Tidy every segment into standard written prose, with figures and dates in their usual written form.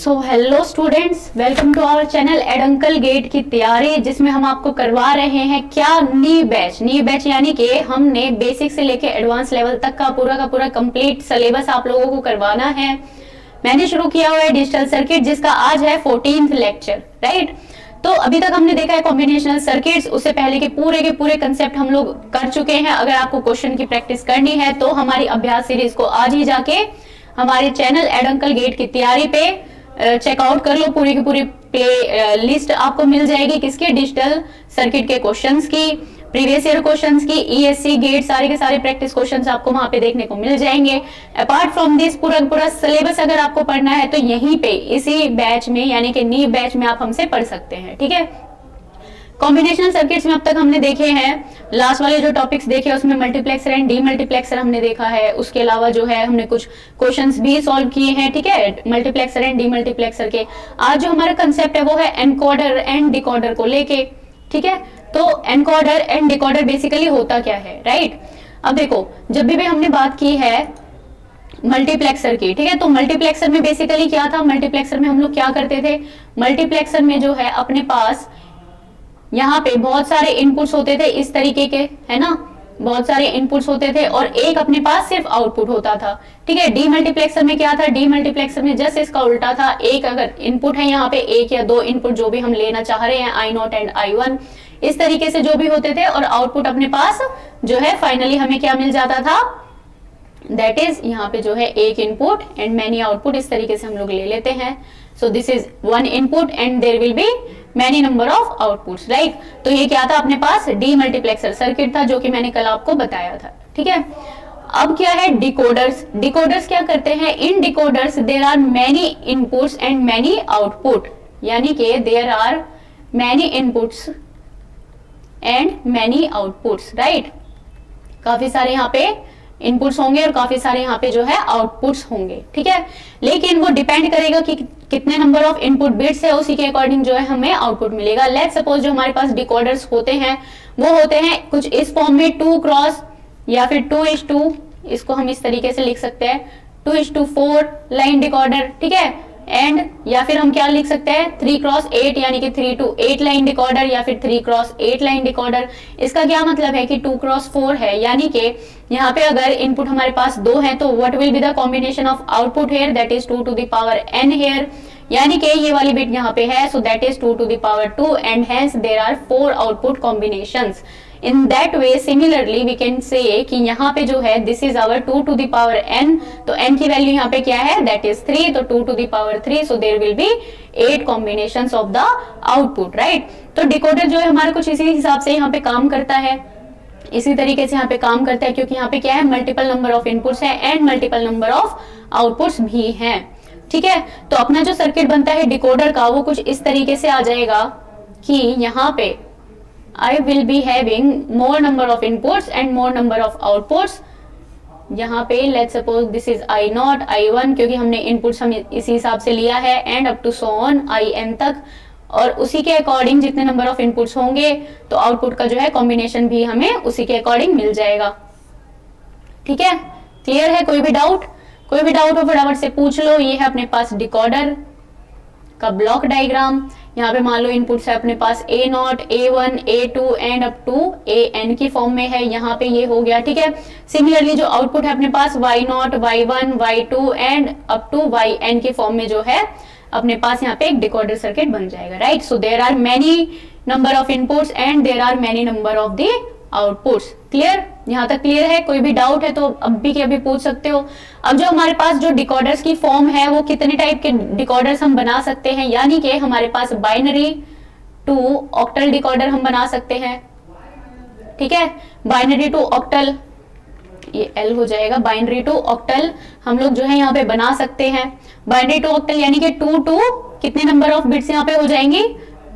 So hello students, welcome to our channel ed uncle GATE की तैयारी, जिसमें हम आपको करवा रहे हैं क्या नी बैच यानी कि हमने बेसिक से लेके एडवांस लेवल तक का पूरा कंप्लीट सिलेबस आप लोगों को करवाना है। मैंने शुरू किया हुआ है डिजिटल सर्किट, जिसका आज है 14th लेक्चर, राइट। तो अभी तक हमने देखा है कॉम्बिनेशनल सर्किट्स, उससे पहले के पूरे कंसेप्ट हम लोग कर चुके हैं। अगर आपको क्वेश्चन की प्रैक्टिस करनी है तो हमारी अभ्यास सीरीज को आज ही जाके हमारे चैनल एड अंकल गेट की तैयारी पे चेकआउट कर लो। पूरी की पूरी प्ले लिस्ट आपको मिल जाएगी किसके, डिजिटल सर्किट के क्वेश्चंस की, प्रीवियस ईयर क्वेश्चंस की, ईएससी गेट सारे के सारे प्रैक्टिस क्वेश्चंस आपको वहां पे देखने को मिल जाएंगे। अपार्ट फ्रॉम दिस पूरा सिलेबस अगर आपको पढ़ना है तो यहीं पे इसी बैच में यानी कि नी बैच में आप हमसे पढ़ सकते हैं, ठीक है। कॉम्बिनेशनल सर्किट्स में अब तक हमने देखे हैं, लास्ट वाले जो टॉपिक्स देखे उसमें मल्टीप्लेक्सर एंड डीमल्टीप्लेक्सर हमने देखा है। उसके अलावा जो है हमने कुछ क्वेश्चंस भी सॉल्व किए हैं, ठीक है, मल्टीप्लेक्सर एंड डीमल्टीप्लेक्सर के। आज जो हमारा कंसेप्ट है वो है एनकोडर एंड डिकोडर को लेके, ठीक है। तो एनकोडर एंड डिकोडर बेसिकली होता क्या है, राइट। अब देखो, जब भी हमने बात की है मल्टीप्लेक्सर की, ठीक है, तो मल्टीप्लेक्सर में बेसिकली क्या था, मल्टीप्लेक्सर में हम लोग क्या करते थे, मल्टीप्लेक्सर में जो है अपने पास यहाँ पे बहुत सारे इनपुट्स होते थे इस तरीके के, है ना, बहुत सारे इनपुट्स होते थे और एक अपने पास सिर्फ आउटपुट होता था, ठीक है। डीमल्टीप्लेक्सर में क्या था, डीमल्टीप्लेक्सर में जस्ट इसका उल्टा था। एक अगर इनपुट है यहाँ पे, एक या दो इनपुट जो भी हम लेना चाह रहे हैं, I0 एंड I1 इस तरीके से जो भी होते थे, और आउटपुट अपने पास जो है फाइनली हमें क्या मिल जाता था, दैट इज यहाँ पे जो है एक इनपुट एंड मैनी आउटपुट, इस तरीके से हम लोग ले लेते हैं। So this is one input and there will be many number of outputs, right. तो ये क्या था, अपने पास डीमल्टीप्लेक्सर सर्किट था, जो कि मैंने कल आपको बताया था, ठीक है। अब क्या है डिकोडर्स। डिकोडर्स क्या करते हैं, in decoders there are many inputs and many output, यानी कि there are many inputs and many outputs, right. काफी सारे यहाँ पे इनपुट्स होंगे और काफी सारे यहाँ पे जो है आउटपुट्स होंगे, ठीक है। लेकिन वो डिपेंड करेगा कि कितने नंबर ऑफ इनपुट बिट्स है, उसी के अकॉर्डिंग जो है हमें आउटपुट मिलेगा। लेट्स सपोज जो हमारे पास डिकोडर्स होते हैं वो होते हैं कुछ इस फॉर्म में 2 क्रॉस या फिर 2:2, इसको हम इस तरीके से लिख सकते हैं 2:4 लाइन डिकोडर, ठीक है। एंड या फिर हम क्या लिख सकते हैं 3x8 यानी कि 3:8 लाइन डिकोडर या फिर 3x8 लाइन डिकोडर। इसका क्या मतलब है कि 2x4 है, यानी कि यहाँ पे अगर इनपुट हमारे पास 2 है तो what will be the combination of output here, that is 2 to the power n here, यानी कि ये वाली बिट यहाँ पे है, so that is 2 to the power 2 and hence there are 4 output combinations. In that way similarly we can say कि यहाँ पे जो है this is our 2 to the power n, तो n की वैल्यू यहाँ पे क्या है, दैट इज 3, तो 2 to the power 3, so there will be 8 combinations of the output, right. तो डिकोडर जो है हमारा कुछ इसी हिसाब से यहाँ पे काम करता है, इसी तरीके से यहाँ पे काम करता है, क्योंकि यहाँ पे क्या है मल्टीपल नंबर ऑफ इनपुट्स है and multiple number of outputs भी हैं, ठीक है। तो अपना जो सर्किट बनता है डिकोडर का वो कुछ इस तरीके से आ जाएगा कि यहाँ पे I will be having more number of inputs and more number of outputs। यहाँ पे let's suppose this is I0, I1, क्योंकि हमने इनपुट्स हम इसी हिसाब से लिया है, and up to so on IN तक, और उसी के अकॉर्डिंग जितने नंबर ऑफ इनपुट्स होंगे तो आउटपुट का जो है कॉम्बिनेशन भी हमें उसी के अकॉर्डिंग मिल जाएगा, ठीक है। क्लियर है, कोई भी डाउट हो फटाफट से पूछ लो। ये है अपने पास डिकोडर का ब्लॉक डायग्राम। यहाँ पे मान लो इनपुट्स है अपने पास A0, A1, A2 and up to AN की फॉर्म में है, यहाँ पे ये हो गया, ठीक है। सिमिलरली जो आउटपुट है अपने पास Y0, Y1, Y2 and up to YN की फॉर्म में जो है अपने पास यहाँ पे एक डिकोडर सर्किट बन जाएगा, right. So there are many number of inputs and there are many number of the outputs. Clear, यहाँ तक क्लियर है, कोई भी डाउट है तो अभी के अभी पूछ सकते हो। अब जो हमारे पास जो डिकोडर्स की फॉर्म है वो कितने टाइप के डिकोडर्स हम बना सकते हैं, यानी कि हमारे पास बाइनरी टू ऑक्टल डिकोडर हम बना सकते हैं, ठीक है। बाइनरी टू ऑक्टल, ये L हो जाएगा, बाइनरी टू ऑक्टल हम लोग जो है यहाँ पे बना सकते हैं। बाइनरी टू ऑक्टल यानी कि 2 to कितने नंबर ऑफ बिट्स यहाँ पे हो जाएंगी,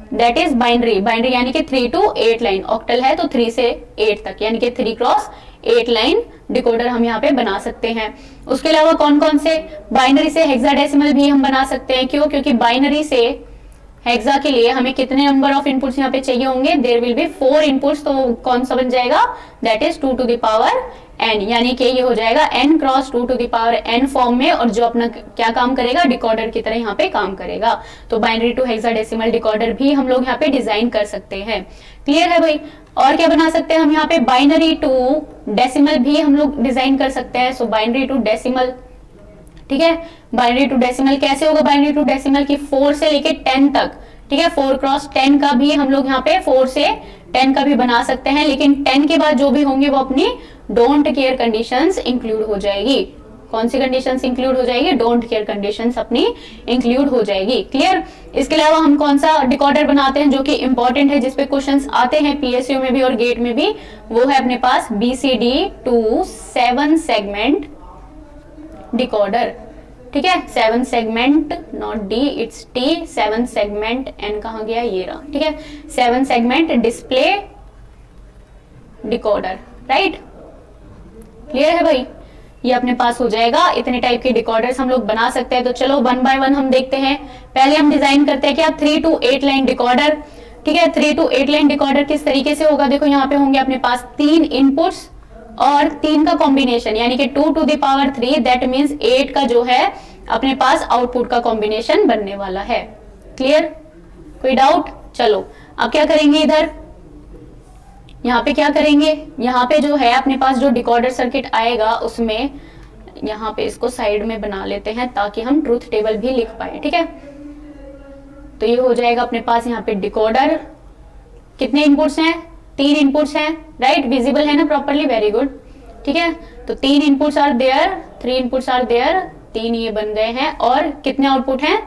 दैट इज बाइनरी यानी कि 3 to 8 लाइन, ऑक्टल है तो 3 से 8 तक, यानी कि 3x8 लाइन डिकोडर हम यहाँ पे बना सकते हैं। उसके अलावा कौन कौन से, बाइनरी से हेक्साडेसिमल भी हम बना सकते हैं, क्यों, क्योंकि बाइनरी से हेक्सा के लिए हमें कितने नंबर ऑफ इनपुट्स यहाँ पे चाहिए होंगे? देयर विल बी 4 इनपुट्स, तो कौन सा बन जाएगा? That is 2 to the power n, यानी कि ये हो जाएगा n cross 2 to the power n form में, और जो अपना क्या काम करेगा? डिकोडर की तरह यहाँ पे काम करेगा। तो बाइनरी टू हेक्साडेसिमल डिकोडर भी हम लोग यहाँ पे डिजाइन कर सकते हैं। क्लियर है भाई? और क्या बना सकते हैं हम यहाँ पे? बाइनरी टू डेसिमल भी हम लोग डिजाइन कर सकते हैं। सो बाइनरी टू डेसिमल, ठीक है। बाइनरी टू डेसिमल कैसे होगा? बाइनरी टू डेसिमल की 4 से लेके 10 तक, ठीक है, 4 क्रॉस 10 का भी हम लोग यहाँ पे 4 से 10 का भी बना सकते हैं, लेकिन 10 के बाद जो भी होंगे वो अपनी डोंट केयर कंडीशंस इंक्लूड हो जाएगी। कौन सी कंडीशंस इंक्लूड हो जाएगी? डोंट केयर कंडीशंस अपनी इंक्लूड हो जाएगी। क्लियर? इसके अलावा हम कौन सा डिकोडर बनाते हैं जो कि इंपॉर्टेंट है, जिसपे क्वेश्चंस आते हैं पीएसयू में भी और गेट में भी? वो है अपने पास BCD टू 7 सेगमेंट डिकोडर, ठीक है। 7 segment, not D, it's T, 7 segment, N कहाँ गया? ये रहा, ठीक है। 7 segment display decoder, right? Clear है भाई? ये अपने पास हो जाएगा। इतने टाइप के डिकोडर्स हम लोग बना सकते हैं। तो चलो 1 बाय 1 हम देखते हैं। पहले हम डिजाइन करते हैं क्या? 3 to 8 लाइन डिकोडर, ठीक है। 3 to 8 लाइन डिकोडर किस तरीके से होगा? देखो यहाँ पे होंगे अपने पास 3 इनपुट्स और 3 का कॉम्बिनेशन, यानी कि 2 to the power 3, that means 8 का जो है अपने पास आउटपुट का कॉम्बिनेशन बनने वाला है। क्लियर? कोई डाउट? चलो अब क्या करेंगे? इधर यहाँ पे क्या करेंगे? यहाँ पे जो है अपने पास जो डिकोडर सर्किट आएगा उसमें यहाँ पे इसको साइड में बना लेते हैं ताकि हम ट्रूथ टेबल भी लिख पाए, ठीक है। तो ये हो जाएगा अपने पास यहाँ पे डिकोडर। कितने इनपुट्स हैं? 3 इनपुट्स हैं, राइट? विजिबल है ना प्रॉपरली? वेरी गुड, ठीक है। तो 3 inputs are there, 3 inputs are there, 3 ये बन गए हैं। और कितने आउटपुट हैं?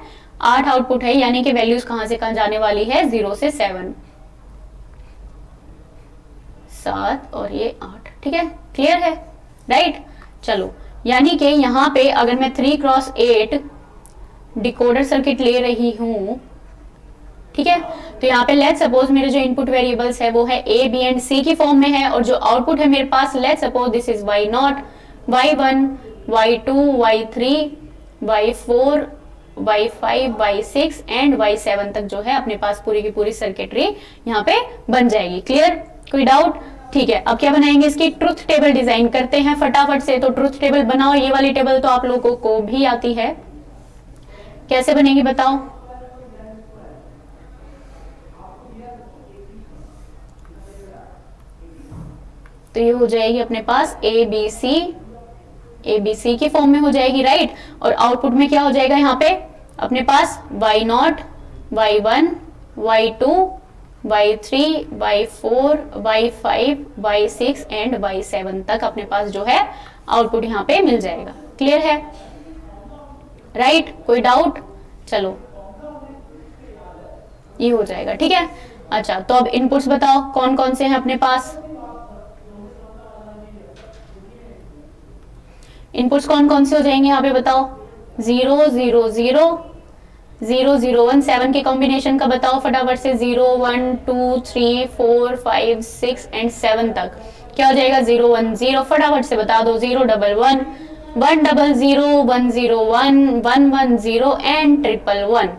8 आउटपुट है, यानी कि वैल्यूज कहां से कहां जाने वाली है? 0 से 7, 7 और ये 8, ठीक है। क्लियर है? राइट? चलो, यानी कि यहाँ पे अगर मैं 3 क्रॉस 8 डिकोडर सर्किट ले रही हूं, ठीक है, तो यहाँ पे लेट्स सपोज मेरे जो इनपुट वेरिएबल्स है वो है A, B एंड C की फॉर्म में है, और जो आउटपुट है मेरे पास let's suppose this is Y0, Y1, Y2, Y3, Y4, Y5, Y6 and Y7 तक जो है अपने पास पूरी की पूरी सर्किटरी यहाँ पे बन जाएगी। क्लियर? कोई डाउट? ठीक है। अब क्या बनाएंगे? इसकी ट्रुथ टेबल डिजाइन करते हैं फटाफट से। तो ट्रुथ टेबल बनाओ। ये वाली टेबल तो आप लोगों को भी आती है, कैसे बनेगी बताओ? तो ये हो जाएगी अपने पास ABC की फॉर्म में हो जाएगी, राइट? और आउटपुट में क्या हो जाएगा यहाँ पे अपने पास? Y0, Y1, Y2, Y3, Y4, Y5, Y6 and Y7 तक अपने पास जो है आउटपुट यहाँ पे मिल जाएगा। क्लियर है? राइट? कोई डाउट? चलो ये हो जाएगा, ठीक है। अच्छा, तो अब इनपुट्स बताओ कौन कौन से हैं अपने पास? इनपुट्स कौन कौन से हो जाएंगे यहाँ पे बताओ? 0 0 0 0 0 1 7 के कॉम्बिनेशन का बताओ फटाफट से। 0 1 2 3 4 5 6 एंड 7 तक क्या हो जाएगा? 0 1 0 फटाफट से बता दो। 0 1 1 1 0 0 1 0 1 1 1 0 एंड 1 1 1।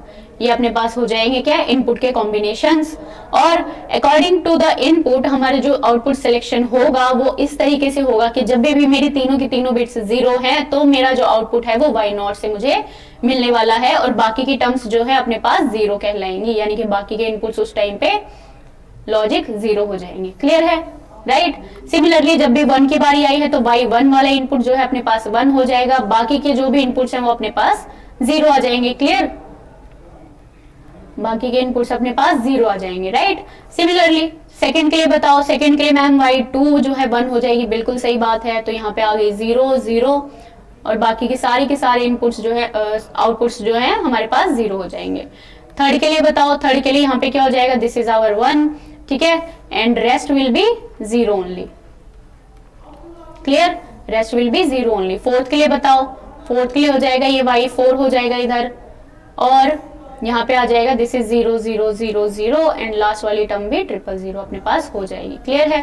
ये अपने पास हो जाएंगे क्या? इनपुट के कॉम्बिनेशंस। और अकॉर्डिंग टू द इनपुट हमारे जो आउटपुट सिलेक्शन होगा वो इस तरीके से होगा कि जब भी मेरी तीनों की तीनों बिट्स 0 है तो मेरा जो आउटपुट है वो Y0 से मुझे मिलने वाला है, और बाकी की टर्म्स जो है अपने पास 0 कहलाएंगी, यानी कि बाकी के इनपुट्स उस टाइम पे लॉजिक 0 हो जाएंगे। क्लियर है? राइट? सिमिलरली जब भी 1 की बारी आई है तो Y1 वाला इनपुट जो है अपने पास 1 हो जाएगा, बाकी के जो भी इनपुट्स हैं वो अपने पास 0 आ जाएंगे। क्लियर? बाकी के इनपुट्स अपने पास 0 आ जाएंगे, राइट? सिमिलरली सेकंड के लिए बताओ। सेकंड के लिए मैम Y2 जो है 1 हो जाएगी, बिल्कुल सही बात है। तो यहाँ पे आ गई 0 0 और बाकी के सारे इनपुट्स जो है आउटपुट्स जो है हमारे पास 0 हो जाएंगे। थर्ड के लिए बताओ। थर्ड के लिए यहाँ पे क्या हो जाएगा? दिस इज आवर 1, ठीक है, and rest will be 0 only. Clear? Rest will be 0 only. Fourth के लिए बताओ। फोर्थ के लिए हो जाएगा ये Y4 हो जाएगा इधर, और यहाँ पे आ जाएगा दिस इज 0 0 0 0 एंड लास्ट वाली टर्म भी 0 0 अपने पास हो जाएगी। क्लियर है?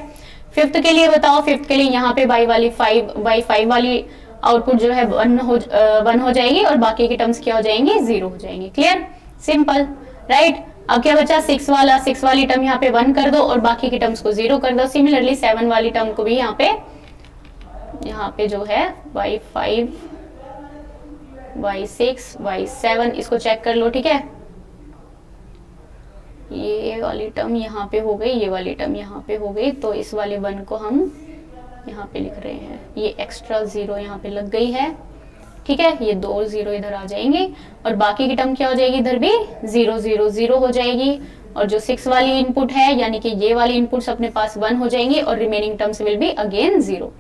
फिफ्थ के लिए बताओ। फिफ्थ के लिए यहाँ पे Y5 वाली आउटपुट जो है 1 हो जाएगी और बाकी की टर्म्स क्या हो जाएंगी? 0 हो जाएंगी। क्लियर? सिंपल। राइट। अब क्या बचा, 6 वाला, 6 वाली टर्म यहाँ पे 1 कर दो और बाकी की टर्म्स को 0 कर दो। सिमिलरली 7 वाली टर्म को भी यहाँ पे जो है y5 y6 y7 इसको चेक कर लो, ठीक है। ये वाली टर्म यहाँ पे हो गई, ये वाली टर्म यहाँ पे हो गई, तो इस वाले 1 को हम यहाँ पे लिख रहे हैं, ये एक्स्ट्रा 0 यहाँ पे लग गई है, ठीक है। ये 2 0 इधर आ जाएंगे और बाकी की टर्म क्या हो जाएगी, इधर भी 0 0 0 हो जाएगी। और जो 6 वाली इनपुट है यानी कि ये वाली इनपुट्स अपने पास 1 हो जाएंगी और remaining terms will be again 0।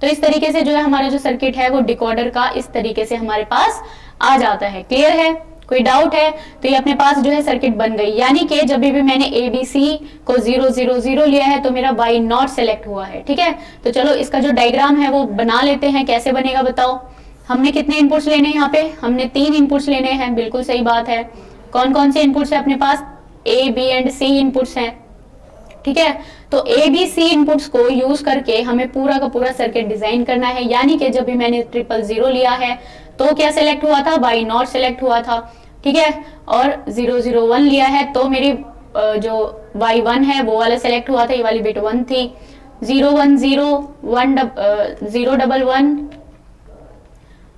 तो इस तरीके से जो है हमारा जो सर्किट है वो डिकोडर का इस तरीके से हमारे पास आ जाता है। क्लियर है, कोई डाउट है? तो ये अपने पास जो है सर्किट बन गई, यानी कि जब भी मैंने ABC को 0 0 0 लिया है तो मेरा Y नॉट सेलेक्ट हुआ है, ठीक है। तो चलो इसका जो डायग्राम है वो बना लेते हैं, कैसे बनेगा बताओ। हमने कितने इनपुट्स लेने हैं यहाँ पे, हमने 3 इनपुट्स लेने हैं, बिल्कुल सही बात है। कौन कौन से इनपुट्स है अपने पास, A B and C inputs हैं, ठीक है। तो A B C इनपुट्स को यूज करके हमें पूरा का पूरा सर्किट डिजाइन करना है, यानी कि जब भी मैंने 000 लिया है तो क्या सिलेक्ट हुआ था, Y नॉट सिलेक्ट हुआ था, ठीक है। और 001 लिया है तो मेरी जो Y1 है वो वाला सिलेक्ट हुआ था, ये वाली बिट 1 थी। 010 011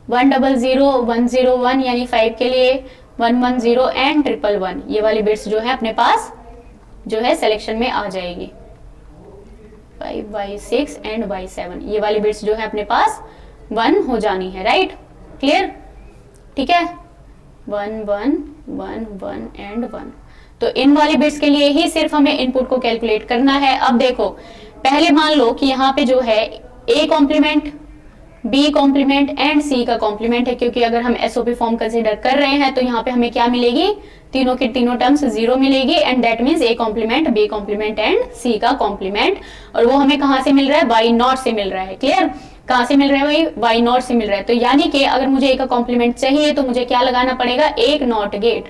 100 101 यानी 5 के लिए 110 एंड 111 ये वाली बिट्स जो है अपने पास जो है सिलेक्शन में आ जाएगी। 5 Y6 एंड Y7 ये वाली बिट्स जो है अपने पास 1 हो जानी है, राइट। क्लियर, ठीक है। 1 1 1 1 एंड 1। तो इन वाली बिट्स के लिए ही सिर्फ हमें इनपुट को कैलकुलेट करना है। अब देखो, पहले मान लो कि यहाँ पे जो है A complement, B complement and C का कॉम्प्लीमेंट है, क्योंकि अगर हम SOP फॉर्म कंसीडर कर रहे हैं तो यहाँ पे हमें क्या मिलेगी, तीनों की तीनों टर्म्स 0 मिलेगी and that means A complement, B complement and C का कॉम्प्लीमेंट। और वो हमें कहां से मिल रहा है, Y नॉट से मिल रहा है। क्लियर, कहां से मिल रहा है भाई, Y नॉट से मिल रहा है। तो यानी कि अगर मुझे A का कॉम्प्लीमेंट चाहिए तो मुझे क्या लगाना पड़ेगा, एक नॉट गेट,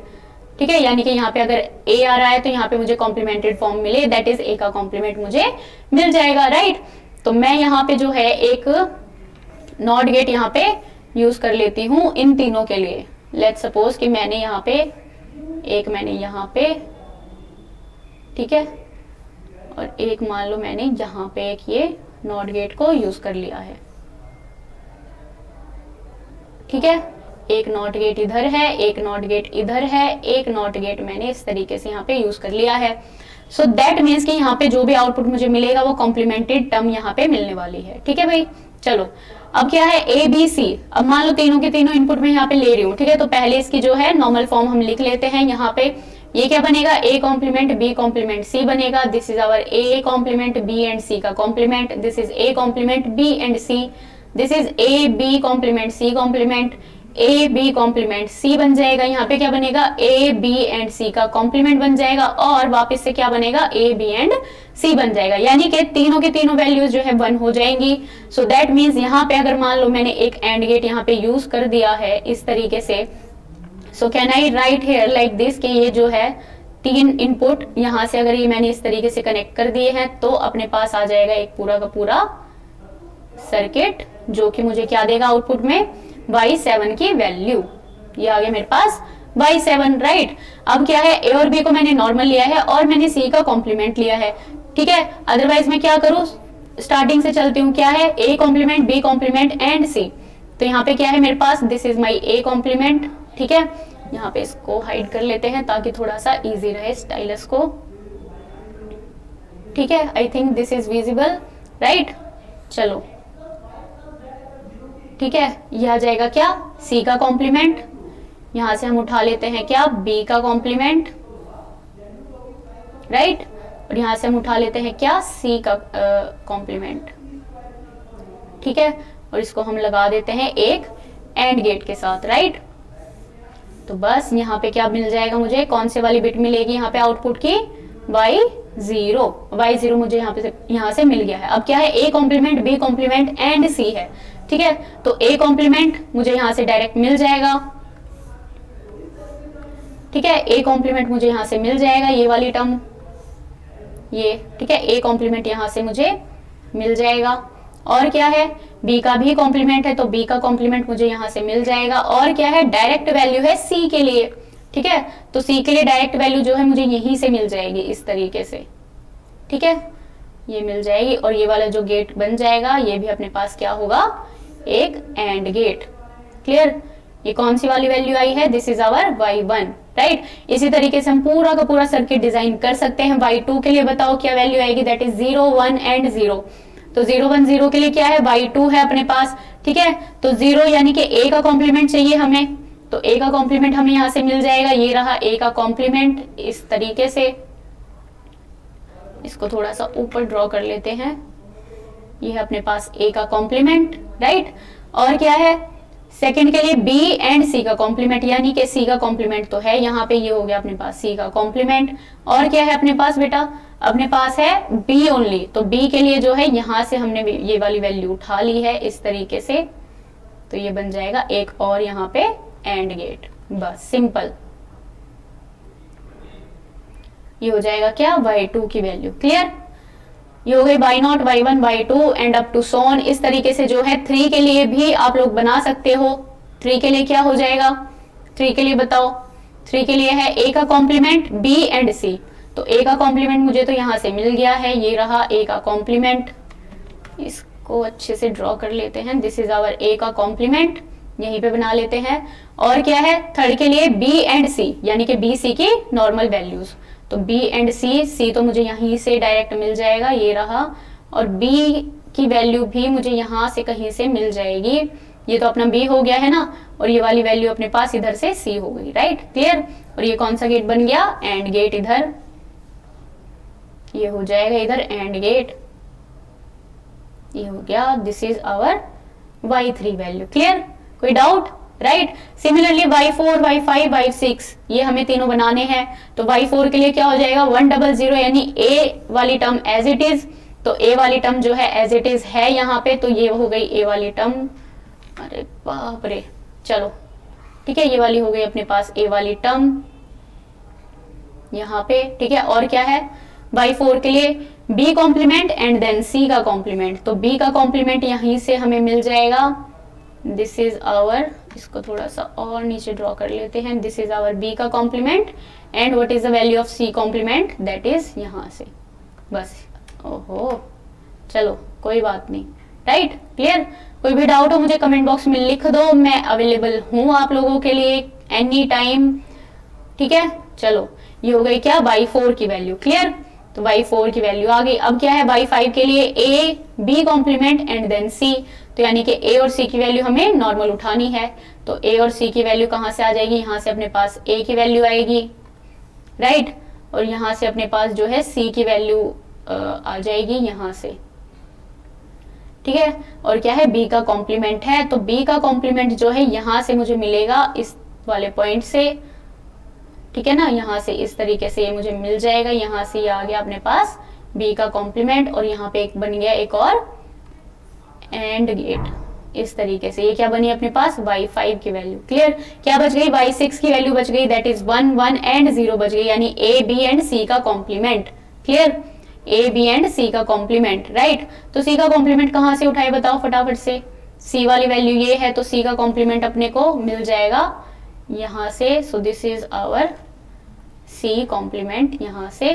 ठीक है। यानी कि यहाँ पे अगर A आ रहा है तो यहाँ पे मुझे कॉम्प्लीमेंटेड फॉर्म मिले, दैट इज A का कॉम्प्लीमेंट मुझे मिल जाएगा, राइट। तो मैं यहाँ पे जो है एक नॉट गेट यहाँ पे यूज कर लेती हूँ इन तीनों के लिए। लेट्स सपोज कि मैंने यहाँ पे एक, मैंने यहाँ पे, ठीक है, और एक मान लो मैंने यहाँ पे एक ये नॉट गेट को यूज कर लिया है, ठीक है। एक नॉट गेट इधर है, एक नॉट गेट इधर है, एक नॉट गेट मैंने इस तरीके से यहाँ पे यूज कर लिया है। सो दैट मीन्स कि यहाँ पे जो भी आउटपुट मुझे मिलेगा वो कॉम्प्लीमेंटेड टर्म यहाँ पे मिलने वाली है, ठीक है भाई। चलो अब क्या है, A B C। अब मान लो तीनों के तीनों इनपुट में यहाँ पे ले रही हूँ, ठीक है। तो पहले इसकी जो है नॉर्मल फॉर्म हम लिख लेते हैं। यहाँ पे ये क्या बनेगा, A complement B complement C बनेगा। This is our A complement B and C का complement. This is A complement B and C। This is A B complement C complement. A B complement C बन जाएगा। यहाँ पे क्या बनेगा, A B and C का complement बन जाएगा और वापस से क्या बनेगा, A B एंड C बन जाएगा। यानी कि तीनों के तीनों वैल्यूज जो है 1 हो जाएंगी। सो दैट मीन्स यहाँ पे अगर मान लो मैंने एक एंड गेट यहाँ पे यूज कर दिया है इस तरीके से, so can I right here like this कि ये जो है 3 इनपुट यहाँ से अगर ये मैंने इस तरीके से कनेक्ट कर दिए हैं तो अपने पास आ जाएगा एक पूरा का पूरा सर्किट, जो कि मुझे क्या देगा आउटपुट में, Y7 की वैल्यू। ये आ गया मेरे पास Y7, राइट। अब क्या है, A और B को मैंने नॉर्मल लिया है और मैंने C का कॉम्प्लीमेंट लिया है, ठीक है। अदरवाइज मैं क्या करूं, स्टार्टिंग से चलती हूँ। क्या है, A complement B complement and C। तो यहाँ पे क्या है मेरे पास, this is my A complement, ठीक है। यहाँ पे इसको हाइड कर लेते हैं ताकि थोड़ा सा इजी रहे स्टाइलस को, ठीक है। I think this is visible, right. चलो ठीक है, यह आ जाएगा क्या, C का कॉम्प्लीमेंट। यहां से हम उठा लेते हैं क्या, B का कॉम्प्लीमेंट, राइट। और यहां से हम उठा लेते हैं क्या, C का कॉम्प्लीमेंट, ठीक है। और इसको हम लगा देते हैं एक एंड गेट के साथ, राइट। तो बस यहाँ पे क्या मिल जाएगा मुझे, कौन से वाली बिट मिलेगी यहाँ पे आउटपुट की, Y0 मुझे यहाँ से मिल गया है। अब क्या है, A complement B complement and C है, ठीक है। तो A कॉम्प्लीमेंट मुझे यहाँ से डायरेक्ट मिल जाएगा, ठीक है। A कॉम्प्लीमेंट मुझे यहाँ से मिल जाएगा, ये वाली टर्म ये, ठीक है। A कॉम्प्लीमेंट यहाँ से मुझे मिल जाएगा। और क्या है, B का भी कॉम्प्लीमेंट है तो B का कॉम्प्लीमेंट मुझे यहाँ से मिल जाएगा। और क्या है, डायरेक्ट वैल्यू है C के लिए, ठीक है, तो सी के लिए डायरेक्ट वैल्यू जो है मुझे यहीं से मिल जाएगी इस तरीके से, ठीक है, ये मिल जाएगी। और ये वाला जो गेट बन जाएगा ये भी अपने पास क्या होगा, एक एंड गेट। क्लियर, ये कौन सी वाली वैल्यू आई है, this is our y1, right. इसी तरीके से हम पूरा का पूरा सर्किट डिजाइन कर सकते हैं। y2 के लिए बताओ क्या वैल्यू आएगी, दैट इज 0 1 एंड 0। तो 0 1 0 के लिए क्या है, y2 है अपने पास, ठीक है। तो 0 यानी कि a का कॉम्प्लीमेंट चाहिए हमें, तो a का कॉम्प्लीमेंट हमें यहां से मिल जाएगा, ये रहा a का कॉम्प्लीमेंट इस तरीके से। इसको थोड़ा सा ऊपर ड्रॉ कर लेते हैं, ये है अपने पास a का कॉम्प्लीमेंट, राइट। और क्या है, सेकंड के लिए b एंड c का कॉम्प्लीमेंट, यानी कि c का कॉम्प्लीमेंट तो है यहाँ पे, ये हो गया अपने पास c का कॉम्प्लीमेंट। और क्या है अपने पास बेटा, अपने पास है b ओनली, तो b के लिए जो है यहां से हमने ये वाली वैल्यू उठा ली है इस तरीके से, तो ये बन जाएगा एक और यहाँ पे एंड गेट, बस सिंपल। ये हो जाएगा क्या, y2 की वैल्यू। क्लियर, ये हो गई y0 y1 y2 and up to सोन। इस तरीके से जो है 3 के लिए भी आप लोग बना सकते हो। 3 के लिए क्या हो जाएगा, 3 के लिए बताओ, 3 के लिए है a का कॉम्प्लीमेंट b एंड c, तो a का कॉम्प्लीमेंट मुझे तो यहां से मिल गया है, ये रहा a का कॉम्प्लीमेंट। इसको अच्छे से ड्रॉ कर लेते हैं, दिस इज आवर a का कॉम्प्लीमेंट, यहीं पे बना लेते हैं। और क्या है, थर्ड के लिए b एंड c, यानी कि b c की नॉर्मल वैल्यूज, तो b एंड c तो मुझे यहीं से डायरेक्ट मिल जाएगा, ये रहा। और b की वैल्यू भी मुझे यहां से कहीं से मिल जाएगी, ये तो अपना b हो गया है ना, और ये वाली वैल्यू अपने पास इधर से c हो गई, राइट। क्लियर, और ये कौन सा गेट बन गया, एंड गेट। इधर ये हो जाएगा इधर एंड गेट, ये हो गया, this is our y3 value. Clear, कोई doubt, right. Similarly y4 y5 y6 ये हमें तीनों बनाने हैं, तो y4 के लिए क्या हो जाएगा, 100 यानी a वाली टर्म एज इट इज, तो a वाली टर्म जो है एज इट इज है यहाँ पे, तो ये हो गई a वाली टर्म, अरे बाप रे, चलो ठीक है, ये वाली हो गई अपने पास a वाली टर्म यहाँ पे, ठीक है। और क्या है, y4 के लिए b complement and then c का कॉम्प्लीमेंट, तो b का कॉम्प्लीमेंट यहीं से हमें मिल जाएगा, दिस इज आवर, इसको थोड़ा सा और नीचे ड्रॉ कर लेते हैं, दिस इज आवर b का complement and what is the value of c complement, that is यहां से, बस। ओहो, चलो कोई बात नहीं, राइट। क्लियर, कोई भी डाउट हो मुझे कमेंट बॉक्स में लिख दो, मैं अवेलेबल हूं आप लोगों के लिए एनी टाइम, ठीक है। चलो, ये हो गई क्या, y4 की वैल्यू। क्लियर, तो y4 की वैल्यू आ गई। अब क्या है, y5 के लिए a b complement and then c, तो यानी कि a और c की वैल्यू हमें नॉर्मल उठानी है, तो a और c की वैल्यू कहां से आ जाएगी, यहां से अपने पास a की वैल्यू आएगी, राइट। और यहां से अपने पास जो है c की वैल्यू आ जाएगी यहां से, ठीक है। और क्या है, b का कॉम्प्लीमेंट है, तो b का कॉम्प्लीमेंट जो है यहां से मुझे मिलेगा इस वाले पॉइंट से, ठीक है ना, यहां से इस तरीके से ये मुझे मिल जाएगा, यहां से ये आ गया अपने पास b का कॉम्प्लीमेंट, और यहाँ पे एक बन गया एक और एंड गेट, इस तरीके से। ये क्या बनी अपने पास, y5 की वैल्यू। क्लियर, क्या बच गई, y6 की वैल्यू बच गई, दैट इज 1 1 एंड 0 बच गई, यानी a b एंड c का complement. Clear, a b and c का कॉम्प्लीमेंट, राइट। तो c का कॉम्प्लीमेंट कहां से उठाए बताओ फटाफट से, c वाली वैल्यू ये है, तो c का कॉम्प्लीमेंट अपने को मिल जाएगा यहां से, so this is our c complement, यहां से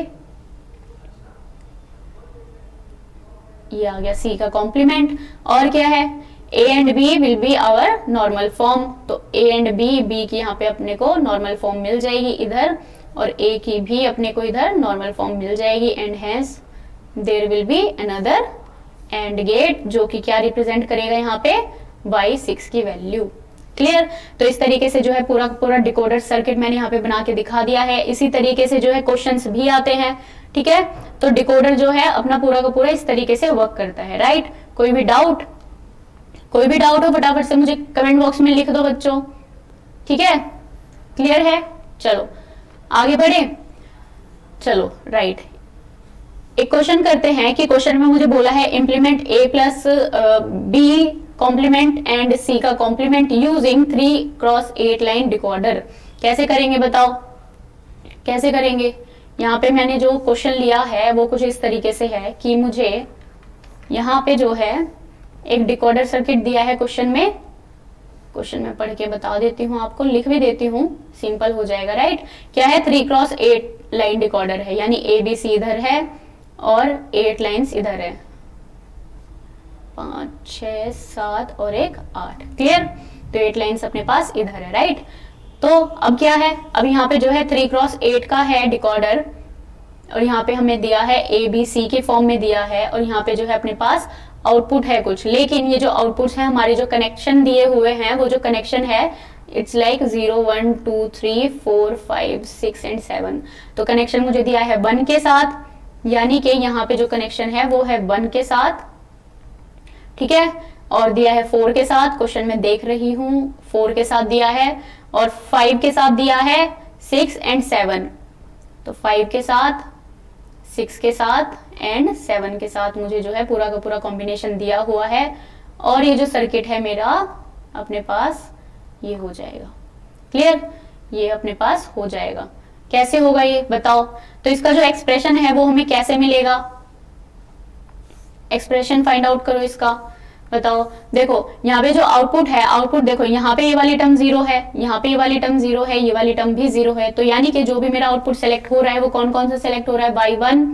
ये आ गया c का कॉम्प्लीमेंट। और क्या है, a and b will be our normal form, तो a एंड b की यहाँ पे अपने को नॉर्मल फॉर्म मिल जाएगी इधर, और a की भी अपने को इधर नॉर्मल फॉर्म मिल जाएगी, and hence there will be another AND gate, जो कि क्या रिप्रेजेंट करेगा यहाँ पे, y6 की वैल्यू। क्लियर, तो इस तरीके से जो है पूरा पूरा डिकोडर सर्किट मैंने यहाँ पे बना के दिखा दिया है। इसी तरीके से जो है क्वेश्चंस भी आते हैं, ठीक है। तो डिकोडर जो है अपना पूरा का पूरा इस तरीके से वर्क करता है, राइट। कोई भी डाउट, कोई भी डाउट हो फटाफट से मुझे कमेंट बॉक्स में लिख दो बच्चों, ठीक है। क्लियर है, चलो आगे बढ़े, चलो राइट। एक क्वेश्चन करते हैं कि क्वेश्चन में मुझे बोला है implement a plus b complement and c का complement using 3x8 line decoder. कैसे करेंगे बताओ, कैसे करेंगे। यहाँ पे मैंने जो क्वेश्चन लिया है वो कुछ इस तरीके से है कि मुझे यहाँ पे जो है एक डिकोडर सर्किट दिया है क्वेश्चन में, क्वेश्चन में पढ़ के बता देती हूँ आपको, लिख भी देती हूँ, सिंपल हो जाएगा, राइट। क्या है, 3x8 लाइन डिकोडर है, यानी ABC इधर है और 8 लाइंस इधर है, 5 6 7 और एक 8, क्लियर। तो 8 लाइंस अपने पास इधर है, राइट। तो अब क्या है, अब यहाँ पे जो है 3x8 का है डिकोडर, और यहाँ पे हमें दिया है ABC के फॉर्म में दिया है, और यहाँ पे जो है अपने पास आउटपुट है कुछ, लेकिन ये जो आउटपुट्स हैं हमारे जो कनेक्शन दिए हुए हैं, वो जो कनेक्शन है इट्स लाइक 0 1 2 3 4 5 6 एंड 7। तो कनेक्शन मुझे दिया है 1 के साथ, यानी कि यहाँ पे जो कनेक्शन है वो है 1 के साथ, ठीक है, और दिया है 4 के साथ, क्वेश्चन में देख रही हूँ 4 के साथ दिया है, और 5 के साथ दिया है 6 एंड 7। तो 5 के साथ, 6 के साथ एंड 7 के साथ मुझे जो है पूरा का पूरा कॉम्बिनेशन दिया हुआ है, और ये जो सर्किट है मेरा अपने पास ये हो जाएगा, क्लियर, ये अपने पास हो जाएगा। कैसे होगा ये बताओ, तो इसका जो एक्सप्रेशन है वो हमें कैसे मिलेगा, एक्सप्रेशन फाइंड आउट करो इसका, बताओ। देखो यहाँ पे जो आउटपुट है, आउटपुट देखो यहाँ पे ये वाली टर्म 0 है, यहाँ पे ये वाली टर्म 0 है, ये वाली टर्म भी 0 है, तो यानी कि जो भी मेरा आउटपुट सेलेक्ट हो रहा है वो कौन कौन सा सेलेक्ट हो रहा है, by 1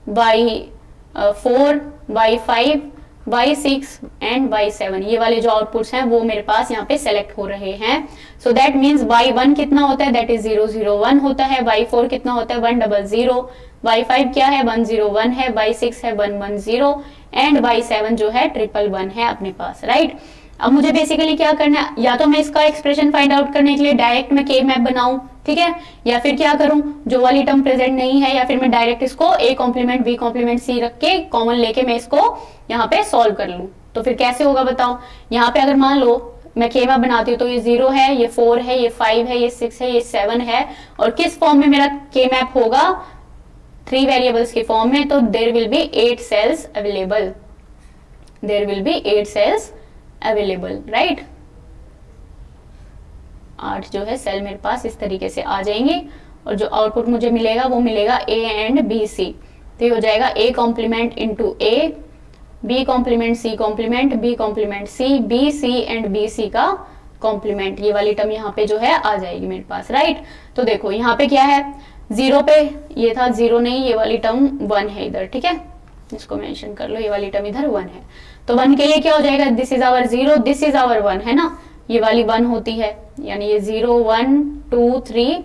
by 4 by 5 by 6 and by 7, ये वाले जो आउटपुट्स हैं वो मेरे पास यहाँ पे सेलेक्ट हो रहे हैं। सो दैट मीन्स बाई 1 कितना होता है, दैट इज 0 0 1 होता है, बाई 4 कितना होता है 1 0 0, बाई 5 क्या है 1 0 1 है, बाई 6 है 1 1 0 एंड बाई 7 जो है 1 1 1 है अपने पास, राइट। अब मुझे बेसिकली क्या करना है, या तो मैं इसका एक्सप्रेशन फाइंड आउट करने के लिए डायरेक्ट मैं के मैप बनाऊं, ठीक है, या फिर क्या करूं, जो वाली टर्म प्रेजेंट नहीं है, या फिर मैं डायरेक्ट इसको A complement B complement C रख के कॉमन लेके मैं इसको यहाँ पे सॉल्व कर लूं। तो फिर कैसे होगा बताओ, यहाँ पे अगर मान लो मैं के मैप बनाती हूँ तो ये 0 है, ये 4 है, ये 5 है, ये 6 है, ये 7 है, और किस फॉर्म में मेरा के मैप होगा, 3 वेरिएबल्स के फॉर्म में, तो there will be 8 cells available, there will be 8 cells available, right. 8 जो है सेल मेरे पास इस तरीके से आ जाएंगे, और जो आउटपुट मुझे मिलेगा वो मिलेगा A एंड B C, तो ये हो जाएगा A complement into A, B complement C complement, B complement C, B C and B C का कॉम्प्लीमेंट, ये वाली टर्म यहाँ पे जो है आ जाएगी मेरे पास, राइट। तो देखो यहाँ पे क्या है, 0 पे ये था 0 नहीं, ये वाली टर्म 1 है इधर, ठीक है, इसको मेंशन कर लो, ये वाली टर्म इधर 1 है, तो 1 के लिए क्या हो जाएगा, this is our 0, this is our 1, है ना, ये वाली 1 होती है, यानी ये 0 1 2 3,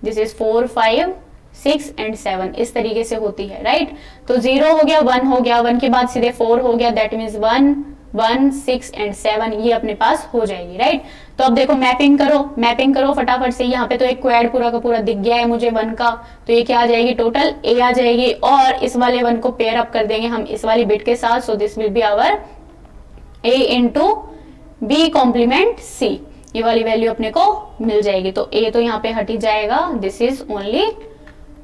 दिस इज 4 5 6 एंड 7, इस तरीके से होती है, राइट। तो 0 हो गया, 1 हो गया, 1 के बाद सीधे 4 हो गया, दैट मीन्स 1 1 6 एंड 7, ये अपने पास हो जाएगी, राइट। तो अब देखो मैपिंग करो, मैपिंग करो फटाफट से, यहाँ पे तो एक क्वेड पूरा का पूरा दिख गया है मुझे 1 का, तो ये क्या आ जाएगी, टोटल A आ जाएगी, और इस वाले 1 को पेयर अप कर देंगे हम इस वाली बिट के साथ, so this will be our A into B complement C, ये वाली वैल्यू अपने को मिल जाएगी, तो A तो यहाँ पे हट ही जाएगा, this is only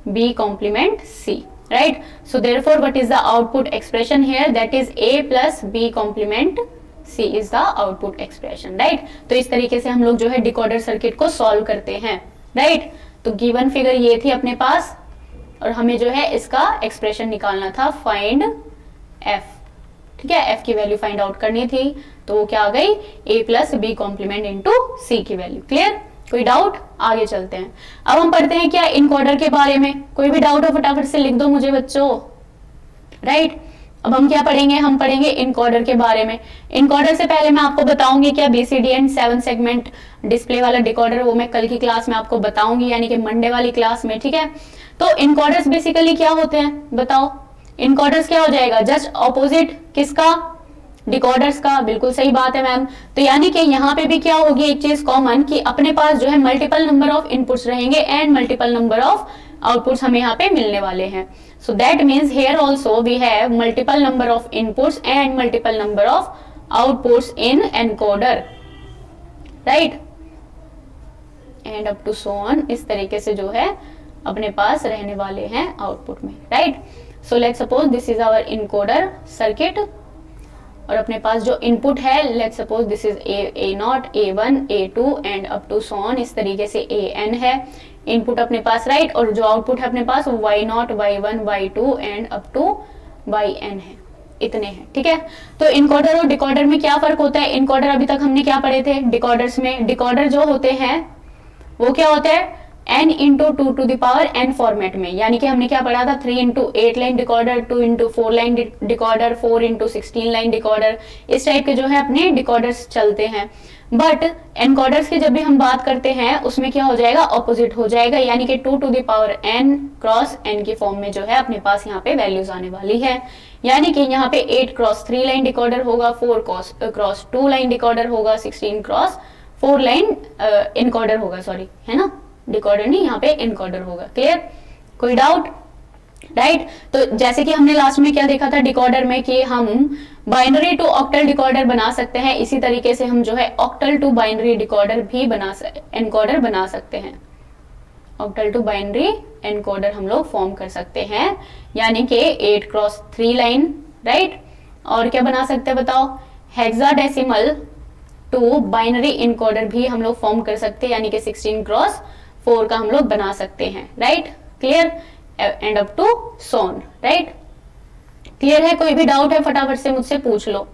B complement C, right? So therefore what is the output expression here, that is A plus B complement C is the output expression, right? तो इस तरीके से हम लोग जो है डिकोडर सर्किट को सॉल्व करते हैं, right? तो गिवन फिगर ये थी अपने पास, और हमें जो है इसका एक्सप्रेशन निकालना था, फाइंड F, ठीक है, F की वैल्यू फाइंड आउट करनी थी, तो वो क्या आ गई, A plus B complement into C की वैल्यू, क्लियर। कोई डाउट, आगे चलते हैं। अब हम पढ़ते हैं क्या इनकोडर के बारे में, कोई भी डाउट हो फटाफट से लिख दो मुझे बच्चों, राइट। अब हम क्या पढ़ेंगे, हम पढ़ेंगे इनकोडर के बारे में। इनकोडर से पहले मैं आपको बताऊंगी क्या BCD एंड 7 सेगमेंट डिस्प्ले वाला डिकोडर, वो मैं कल की क्लास में आपको बताऊंगी, यानी कि मंडे वाली क्लास में, ठीक है। तो इनकोडर्स बेसिकली क्या होते हैं बताओ, इनकोडर्स क्या हो जाएगा, जस्ट ऑपोजिट किसका, डिकोडर्स का, बिल्कुल सही बात है मैम। तो यानी कि यहाँ पे भी क्या होगी एक चीज कॉमन, कि अपने पास जो है मल्टीपल नंबर ऑफ इनपुट्स रहेंगे and multiple number of outputs हमें यहाँ पे मिलने वाले हैं। So that means here also we have multiple number of inputs and multiple number of outputs in encoder, right, and up to so on, इस तरीके से जो है अपने पास रहने वाले हैं आउटपुट में, right. So let's suppose this is our encoder circuit, और अपने पास जो इनपुट है let's suppose this is A0 A1 A2 and up to so on, इस तरीके से AN है इनपुट अपने पास, राइट। और जो आउटपुट है अपने पास वो Y0 Y1 Y2 and up to YN है, इतने हैं, ठीक है। तो इनकोडर और डिकोडर में क्या फर्क होता है? इनकोडर अभी तक हमने क्या पढ़े थे डिकोडर्स में? डिकोडर जो होते हैं वो क्या होता है n into 2 to the power n format में, यानी कि हमने क्या पढ़ा था 3 into 8 line decoder, 2 into 4 line decoder, 4 into 16 line decoder, इस टाइप के जो है अपने डिकोडर्स चलते हैं। बट एनकोडर्स की जब भी हम बात करते हैं उसमें क्या हो जाएगा? ऑपोजिट हो जाएगा, यानी कि 2 to the power n cross n की फॉर्म में जो है अपने पास यहाँ पे वैल्यूज आने वाली है। यानी कि यहाँ पे 8 क्रॉस 3 लाइन डिकोडर होगा, 4 क्रॉस 2 लाइन डिकोडर होगा, 16 क्रॉस 4 लाइन इनकोडर होगा, सॉरी है ना, डिकोडर नहीं, यहाँ पे इनकोडर होगा। क्लियर? कोई डाउट? राइट। तो जैसे कि हमने लास्ट में क्या देखा था डिकोडर में कि हम बाइनरी टू ऑक्टल डिकोडर बना सकते हैं, इसी तरीके से हम जो है ऑक्टल टू बाइनरी डिकोडर भी एनकोडर बना सकते हैं। ऑक्टल टू बाइनरी एनकोडर हम लोग फॉर्म कर सकते हैं, यानी कि 8 क्रॉस 3 लाइन, राइट। और क्या बना सकते हैं बताओ? हेक्साडेसिमल टू बाइनरी इनकोडर भी हम लोग फॉर्म कर सकते हैं, यानी कि 16 क्रॉस 4 का हम लोग बना सकते हैं, right. Clear? And up to so on, right. Clear है? कोई भी डाउट है फटाफट से मुझसे पूछ लो,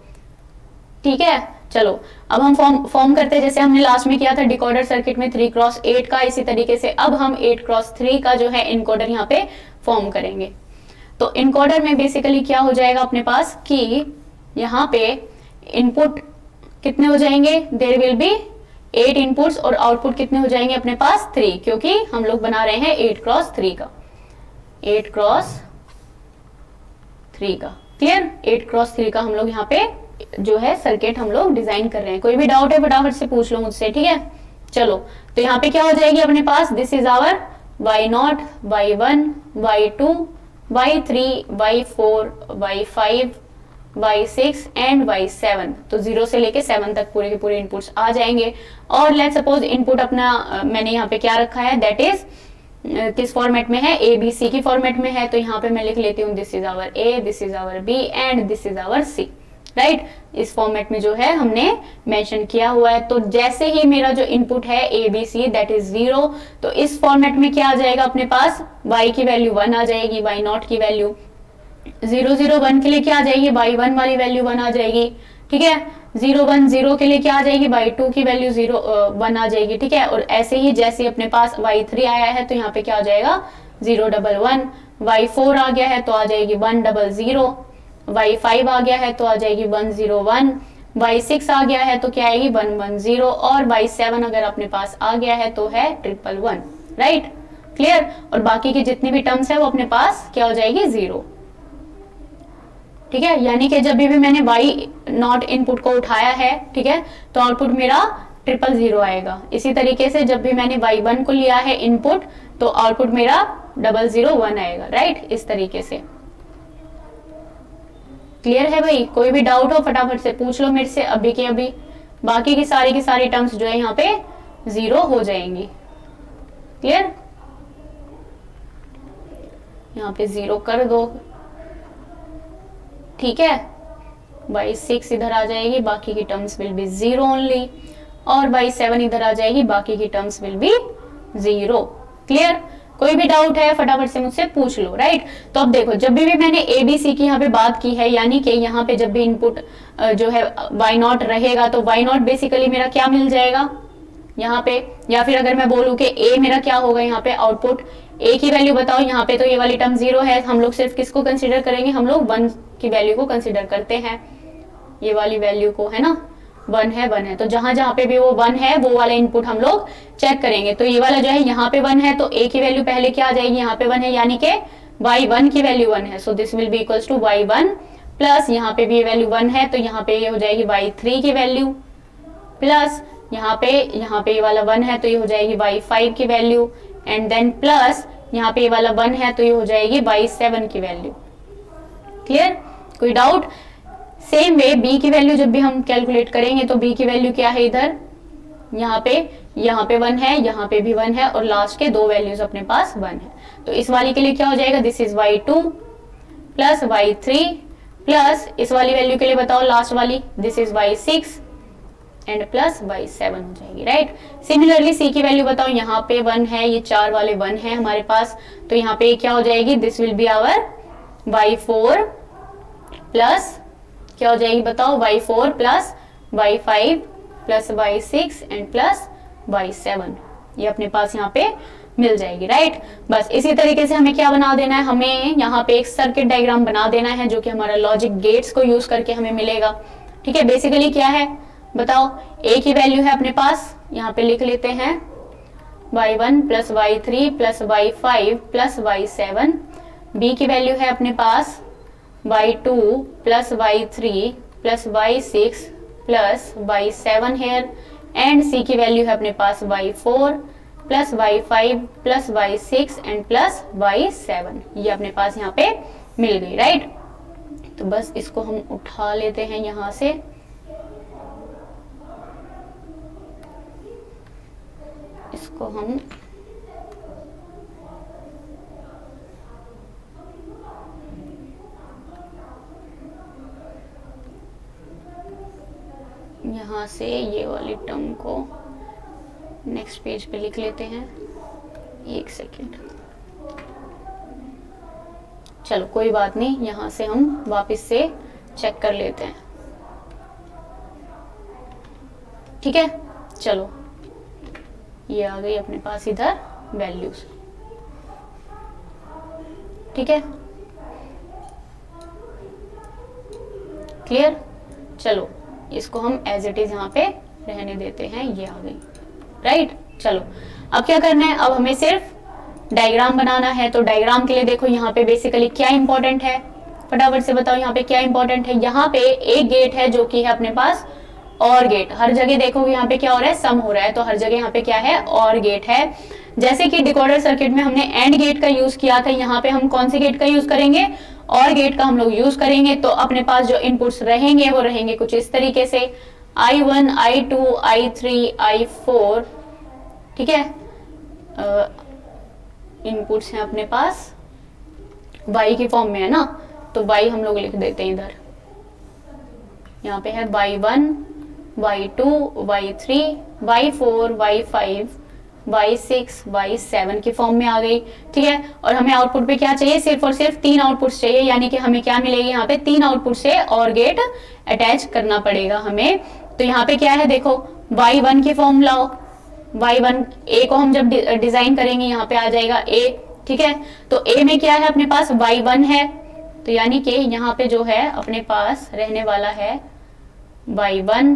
ठीक है। चलो अब हम फॉर्म करते हैं, जैसे हमने लास्ट में किया था डिकोडर सर्किट में 3 क्रॉस 8 का, इसी तरीके से अब हम 8 क्रॉस 3 का जो है इनकोडर यहाँ पे फॉर्म करेंगे। तो इनकोडर में बेसिकली क्या हो जाएगा अपने पास कि यहाँ पे इनपुट कितने हो जाएंगे? देयर विल बी 8 इनपुट्स और आउटपुट कितने हो जाएंगे अपने पास? 3, क्योंकि हम लोग बना रहे हैं 8 क्रॉस 3 का, 8 क्रॉस 3 का। क्लियर? 8 क्रॉस 3 का हम लोग यहाँ पे जो है सर्किट हम लोग डिजाइन कर रहे हैं। कोई भी डाउट है फटाफट से पूछ लो मुझसे, ठीक है। चलो तो यहाँ पे क्या हो जाएगी अपने पास? This is our y0, y1, y2, y3, y4, y5, y6 and y7। तो 0 से लेके 7 तक पूरे के पूरे इनपुट्स आ जाएंगे। और लेट्स सपोज इनपुट अपना मैंने यहाँ पे क्या रखा है, दैट इज किस फॉर्मेट में है? ए बी सी की फॉर्मेट में है। तो यहाँ पे मैं लिख लेती हूँ this is our A, this is our B and this is our C, right. इस फॉर्मेट में जो है हमने मेंशन किया हुआ है। तो जैसे ही मेरा जो इनपुट है A B C that is 0, तो इस फॉर्मेट में क्या आ जाएगा अपने पास? y की वैल्यू 1 आ जाएगी, y0 की वैल्यू 0 0 1 के लिए क्या आ जाएगी? y1 वाली वैल्यू 1 आ जाएगी, ठीक है। 0 1 0 के लिए क्या आ जाएगी? y2 की वैल्यू 1 आ जाएगी, ठीक है। और ऐसे ही जैसे अपने पास y3 आया है तो यहाँ पे क्या आ जाएगा? 0 1 1, y4 आ गया है तो आ जाएगी 1 0 0, y5 आ गया है तो आ जाएगी 1 0 1, y6 आ गया है तो क्या आएगी? 1 1 0, और y7 अगर अपने पास आ गया है तो है 1 1 1, राइट। क्लियर? और बाकी की जितनी भी टर्म्स है वो अपने पास क्या हो जाएगी? 0, ठीक है। यानी कि जब भी मैंने y0 इनपुट को उठाया है, ठीक है, तो आउटपुट मेरा 0 0 आएगा। इसी तरीके से जब भी मैंने y1 को लिया है इनपुट तो आउटपुट मेरा 0 0 1 आएगा, राइट। इस तरीके से क्लियर है भाई? कोई भी डाउट हो फटाफट से पूछ लो मेरे से अभी के अभी। बाकी की सारी टर्म्स जो है यहाँ पे 0 हो जाएंगी। क्लियर? यहाँ पे 0 कर दो, ठीक है। y6 इधर आ जाएगी, बाकी की टर्म्स विल बी 0 ओनली, और y7 इधर आ जाएगी, बाकी की टर्म्स विल बी 0। क्लियर? कोई भी डाउट है फटाफट से मुझसे पूछ लो, राइट। तो अब देखो जब भी मैंने ए बी सी की यहाँ पे बात की है, यानी कि यहाँ पे जब भी इनपुट जो है y0 रहेगा तो y0 बेसिकली मेरा क्या मिल जाएगा यहाँ पे, या फिर अगर मैं बोलूँ कि a मेरा क्या होगा यहाँ पे आउटपुट, a की वैल्यू बताओ। यहाँ पे तो ये वाली टर्म 0 है, हम लोग सिर्फ किसको कंसीडर करेंगे? हम लोग 1 की वैल्यू को कंसीडर करते हैं, ये वाली वैल्यू को, है ना। 1 है, तो जहां जहां पे भी वो 1 है वो वाला इनपुट हम लोग चेक करेंगे। तो ये वाला जो है यहाँ पे 1 है तो a की वैल्यू पहले क्या आ जाएगी? यहाँ पे 1 है, यानी कि y1 की वैल्यू 1 है, so this will be equals to y1 plus यहाँ पे भी ये वैल्यू 1 है तो यहाँ पे ये हो जाएगी y3 की वैल्यू, प्लस यहाँ पे ये वाला 1 है तो ये हो जाएगी y5 की वैल्यू, एंड देन प्लस यहाँ पे ये वाला 1 है तो ये हो जाएगी y7 की वैल्यू। क्लियर? कोई डाउट? सेम वे b की वैल्यू जब भी हम कैलकुलेट करेंगे तो b की वैल्यू क्या है? इधर यहाँ पे 1 है, यहाँ पे भी 1 है, और लास्ट के 2 वैल्यूज अपने पास 1 है। तो इस वाली के लिए क्या हो जाएगा? This is y2 plus y3 plus इस वाली वैल्यू के लिए बताओ लास्ट वाली, this is y6 and plus y7 हो जाएगी, राइट। सिमिलरली c की वैल्यू बताओ, यहाँ पे 1 है, ये 4 वाले 1 है हमारे पास, तो यहाँ पे क्या हो जाएगी? This will be our y4 plus क्या हो जाएगी बताओ, y4 plus y5 plus y6 and plus y7, ये अपने पास यहाँ पे मिल जाएगी, राइट। बस इसी तरीके से हमें क्या बना देना है, हमें यहाँ पे एक सर्किट डायग्राम बना देना है जो कि हमारा लॉजिक गेट्स को यूज करके हमें मिलेगा। ठीक है, बेसिकली क्या है बताओ, ए की वैल्यू है अपने पास, यहाँ पे लिख लेते हैं y1 plus y3 plus y5 plus y7। B की वैल्यू है अपने पास y2 plus y3 plus y6 plus y7 here, and C की वैल्यू है अपने पास y4 plus y5 plus y6 and plus y7, ये अपने पास यहाँ पे मिल गई, राइट। तो बस इसको हम उठा लेते हैं यहां से, इसको हम यहां से ये वाली टर्म को नेक्स्ट पेज पे लिख लेते हैं। एक सेकेंड, चलो कोई बात नहीं, यहां से हम वापस से चेक कर लेते हैं। ठीक है, चलो ये आ गई अपने पास इधर वैल्यूज। ठीक है, क्लियर। चलो इसको हम एज इट इज यहाँ पे रहने देते हैं, ये आ गई, राइट। चलो अब क्या करना है, अब हमें सिर्फ डायग्राम बनाना है। तो डायग्राम के लिए देखो यहाँ पे बेसिकली क्या इंपॉर्टेंट है, फटाफट से बताओ यहाँ पे क्या इंपॉर्टेंट है। यहाँ पे एक गेट है जो कि है अपने पास और गेट, हर जगह देखो यहाँ पे क्या हो रहा है, सम हो रहा है, तो हर जगह यहाँ पे क्या है, और गेट है। जैसे कि डिकोडर सर्किट में हमने एंड गेट का यूज किया था, यहाँ पे हम कौन से गेट का यूज करेंगे, और गेट का हम लोग यूज करेंगे। तो अपने पास जो इनपुट्स रहेंगे वो रहेंगे कुछ इस तरीके से, I1, I2, I3, I4। ठीक है, इनपुट्स हैं अपने पास y की फॉर्म में है ना, तो y हम लोग लिख देते हैं इधर, यहाँ पे है y1, y2, y3, y4, y5, y6, y7 की फॉर्म में आ गई। ठीक है, और हमें आउटपुट पे क्या चाहिए, सिर्फ और सिर्फ 3 आउटपुट्स चाहिए, यानी कि हमें क्या मिलेगी यहाँ पे, 3 आउटपुट से और गेट अटैच करना पड़ेगा हमें। तो यहाँ पे क्या है देखो, y1 की फॉर्म लाओ, y1 a को हम जब डिजाइन करेंगे यहाँ पे आ जाएगा a। ठीक है, तो a में क्या है अपने पास, y1 है, तो यानी कि यहाँ पे जो है अपने पास रहने वाला है y1।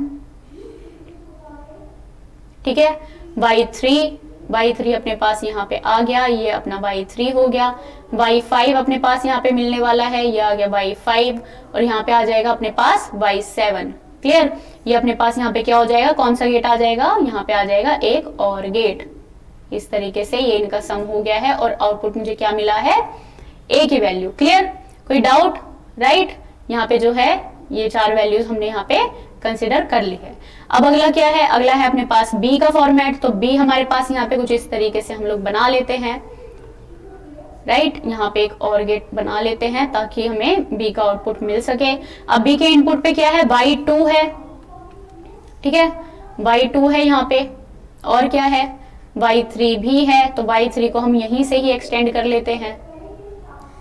ठीक है, y3 अपने पास यहाँ पे आ गया, ये अपना y3 हो गया। y5 अपने पास यहाँ पे मिलने वाला है, ये आ गया y5, और यहाँ पे आ जाएगा अपने पास y7। क्लियर, ये अपने पास यहाँ पे क्या हो जाएगा, कौन सा गेट आ जाएगा, यहाँ पे आ जाएगा एक और गेट। इस तरीके से ये इनका सम हो गया है, और आउटपुट मुझे क्या मिला है, a की वैल्यू। क्लियर, कोई डाउट, राइट। यहाँ पे जो है ये 4 वैल्यूज हमने यहाँ पे कंसिडर कर ली है। अब अगला क्या है, अगला है अपने पास b का फॉर्मेट। तो b हमारे पास यहाँ पे कुछ इस तरीके से हम लोग बना लेते हैं, राइट। यहाँ पे एक और गेट बना लेते हैं ताकि हमें b का आउटपुट मिल सके। अब b के इनपुट पे क्या है, y2 है। ठीक है, y2 है यहाँ पे, और क्या है, y3 भी है, तो y3 को हम यहीं से ही एक्सटेंड कर लेते हैं।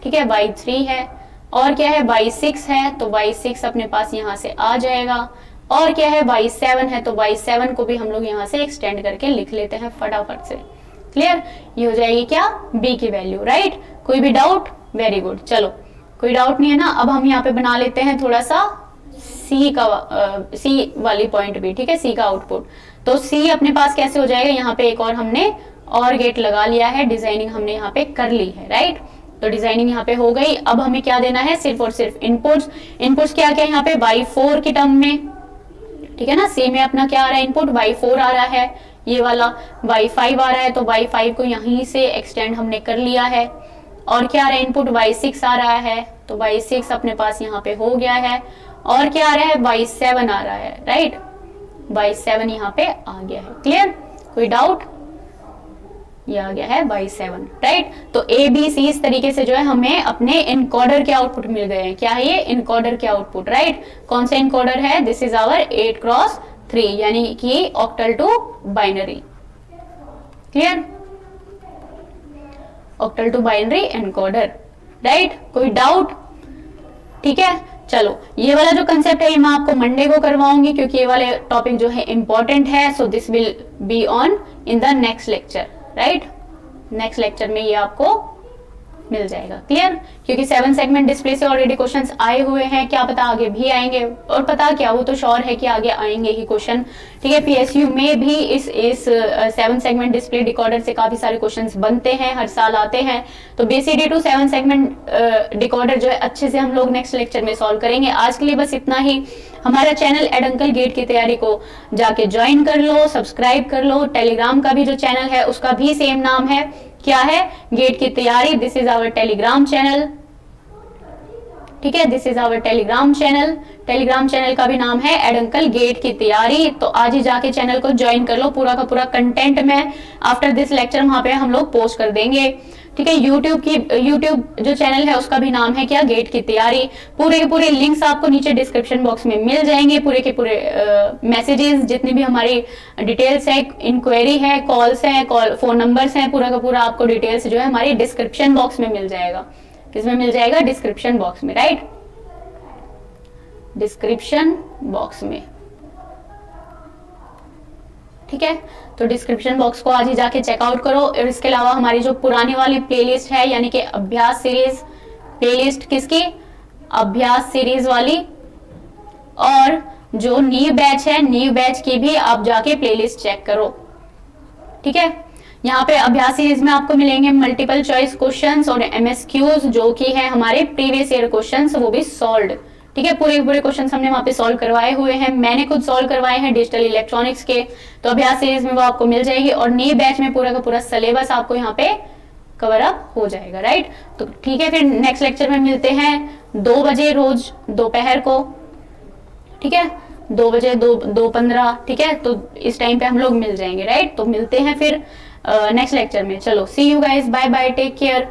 ठीक है, y3 है, और क्या है, y6 है, तो y6 अपने पास यहाँ से आ जाएगा, और क्या है, y7 है, तो y7 को भी हम लोग यहाँ से एक्सटेंड करके लिख लेते हैं फटाफट से। क्लियर, ये हो जाएगी क्या, b की वैल्यू, राइट। कोई भी डाउट, वेरी गुड। चलो कोई डाउट नहीं है ना। अब हम यहाँ पे बना लेते हैं थोड़ा सा c वाली पॉइंट भी। ठीक है, c का आउटपुट। तो c अपने पास कैसे हो जाएगा, यहाँ पे एक और हमने और गेट लगा लिया है, डिजाइनिंग हमने यहाँ पे कर ली है, राइट। तो डिजाइनिंग यहाँ पे हो गई। अब हमें क्या देना है, सिर्फ और सिर्फ इनपुट्स क्या क्या यहाँ पे, y4 की टर्म में। ठीक है ना, c में अपना क्या आ रहा है, इनपुट y4 आ रहा है, ये वाला y5 आ रहा है, तो y5 को यहीं से एक्सटेंड हमने कर लिया है। और क्या आ रहा है, इनपुट y6 आ रहा है, तो y6 अपने पास यहाँ पे हो गया है। और क्या आ रहा है, y7 आ रहा है, राइट, y7 यहाँ पे आ गया है। क्लियर, कोई डाउट, ये आ गया है y7, राइट। तो a b c इस तरीके से जो है हमें अपने इनकोडर के आउटपुट मिल गए हैं। क्या है ये, इनकोडर के आउटपुट, राइट। कौन सा इनकोडर है, दिस इज आवर 8x3, यानी कि octal to binary. Clear, octal to binary encoder, right. कोई डाउट, ठीक है। चलो ये वाला जो कंसेप्ट है ये मैं आपको मंडे को करवाऊंगी, क्योंकि ये वाले टॉपिक जो है इंपॉर्टेंट है। So this will be on in the next lecture, right. Next lecture में ये आपको मिल जाएगा, क्लियर। क्योंकि 7 सेगमेंट डिस्प्ले से ऑलरेडी क्वेश्चंस आए हुए हैं, क्या पता आगे भी आएंगे, और पता क्या वो तो श्योर है कि आगे आएंगे ही क्वेश्चन, ठीक है। पीएसयू में भी इस 7 सेगमेंट डिस्प्ले डिकोडर से काफी सारे क्वेश्चंस बनते हैं, हर साल आते हैं। तो BCD टू 7 सेगमेंट डिकोडर जो है अच्छे से हम लोग नेक्स्ट लेक्चर में सॉल्व करेंगे। आज के लिए बस इतना ही। हमारा चैनल एडंकल गेट की तैयारी को जाके ज्वाइन कर लो, सब्सक्राइब कर लो। टेलीग्राम का भी जो चैनल है उसका भी सेम नाम है, क्या है, गेट की तैयारी। This is our Telegram channel, ठीक है, this is our Telegram channel. Telegram channel का भी नाम है एडंकल गेट की तैयारी। तो आज ही जाके चैनल को ज्वाइन कर लो। पूरा का पूरा कंटेंट में आफ्टर दिस लेक्चर वहां पे हम लोग पोस्ट कर देंगे, ठीक है। यूट्यूब जो चैनल है उसका भी नाम है क्या, गेट की तैयारी। पूरे के पूरे लिंक्स आपको नीचे डिस्क्रिप्शन बॉक्स में मिल जाएंगे। पूरे के पूरे मैसेजेस, जितनी भी हमारी डिटेल्स है, इंक्वायरी है, कॉल्स है, फोन नंबर्स हैं, पूरा का पूरा आपको डिटेल्स जो है हमारी डिस्क्रिप्शन बॉक्स में मिल जाएगा। किसमें मिल जाएगा, डिस्क्रिप्शन बॉक्स में, राइट, डिस्क्रिप्शन बॉक्स में, ठीक है। तो डिस्क्रिप्शन बॉक्स को आज ही जाके चेकआउट करो। और इसके अलावा हमारी जो पुरानी वाली प्लेलिस्ट है, यानी कि अभ्यास सीरीज प्लेलिस्ट, किसकी, अभ्यास सीरीज वाली, और जो न्यू बैच है, न्यू बैच की भी आप जाके प्लेलिस्ट चेक करो, ठीक है। यहाँ पे अभ्यास सीरीज में आपको मिलेंगे मल्टीपल चॉइस क्वेश्चंस और MSQs, जो कि है हमारे प्रीवियस ईयर क्वेश्चंस, वो भी सॉल्व्ड, ठीक है। पूरे पूरे क्वेश्चंस हमने वहां पे सॉल्व करवाए हुए हैं, मैंने खुद सॉल्व करवाए हैं डिजिटल इलेक्ट्रॉनिक्स के। तो अभ्यास सीरीज में वो आपको मिल जाएगी, और नई बैच में पूरा का पूरा सिलेबस आपको यहाँ पे कवर अप हो जाएगा, राइट। तो ठीक है, फिर नेक्स्ट लेक्चर में मिलते हैं 2 बजे रोज दोपहर को, ठीक है, 2 बजे 2:15, ठीक है। तो इस टाइम पे हम लोग मिल जाएंगे, राइट। तो मिलते हैं फिर नेक्स्ट लेक्चर में। चलो, see you guys, bye bye, take care.